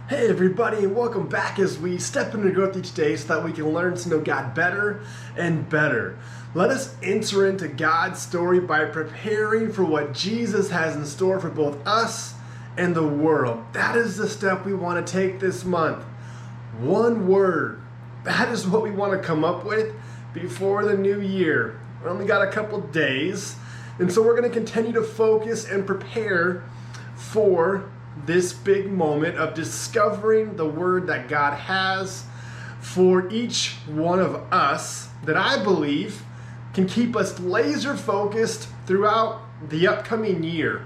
Hey everybody, and welcome back as we step into growth each day so that we can learn to know God better and better. Let us enter into God's story by preparing for what Jesus has in store for both us and the world. That is the step we want to take this month. One word. That is what we want to come up with before the new year. We only got a couple days, and so we're going to continue to focus and prepare for this big moment of discovering the word that God has for each one of us that I believe can keep us laser focused throughout the upcoming year.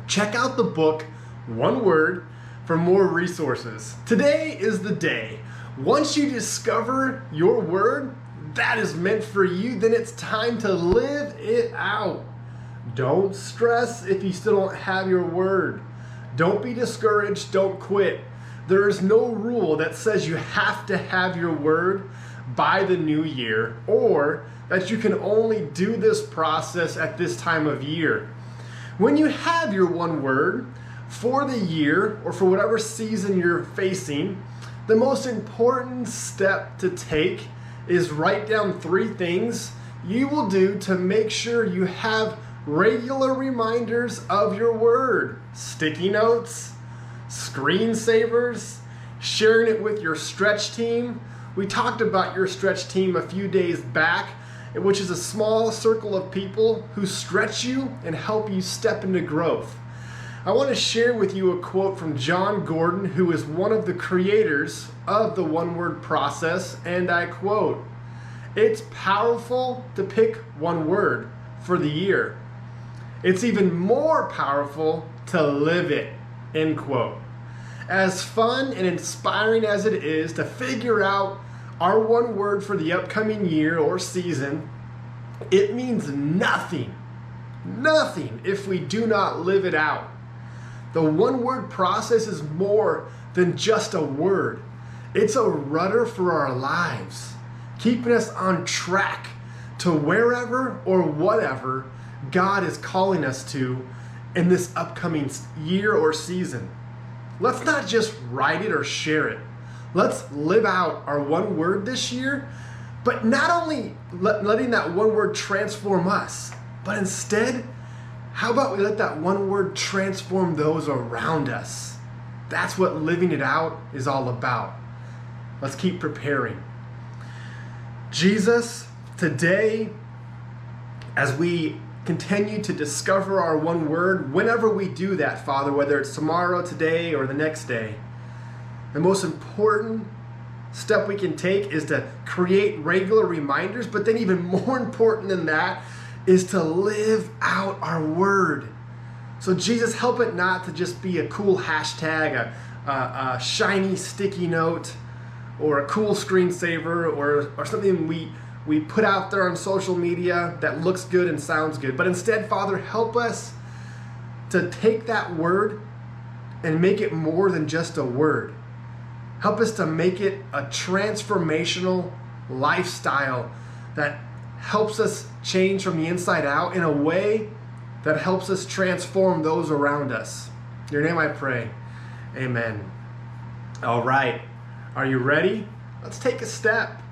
Check out the book, One Word, for more resources. Today is the day. Once you discover your word that is meant for you, then it's time to live it out. Don't stress if you still don't have your word. Don't be discouraged, don't quit. There is no rule that says you have to have your word by the new year, or that you can only do this process at this time of year. When you have your one word for the year or for whatever season you're facing, the most important step to take is write down 3 things you will do to make sure you have regular reminders of your word. Sticky notes, screensavers, sharing it with your stretch team. We talked about your stretch team a few days back, which is a small circle of people who stretch you and help you step into growth. I want to share with you a quote from Jon Gordon, who is one of the creators of the one word process, and I quote, "It's powerful to pick one word for the year. It's even more powerful to live it," end quote. As fun and inspiring as it is to figure out our one word for the upcoming year or season, it means nothing if we do not live it out. The one word process is more than just a word. It's a rudder for our lives, keeping us on track to wherever or whatever God is calling us to in this upcoming year or season. Let's not just write it or share it. Let's live out our one word this year, but not only letting that one word transform us, but instead, how about we let that one word transform those around us? That's what living it out is all about. Let's keep preparing. Jesus, today, as we continue to discover our one word, whenever we do that, Father, whether it's tomorrow, today, or the next day, the most important step we can take is to create regular reminders, but then even more important than that is to live out our word. So Jesus, help it not to just be a cool hashtag, a shiny sticky note, or a cool screensaver, or something we put out there on social media that looks good and sounds good. But instead, Father, help us to take that word and make it more than just a word. Help us to make it a transformational lifestyle that helps us change from the inside out in a way that helps us transform those around us. In your name I pray. Amen. All right. Are you ready? Let's take a step.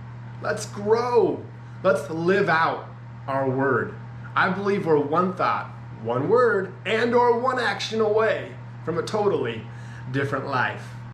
Let's grow. Let's live out our word. I believe we're one thought, one word, and or one action away from a totally different life.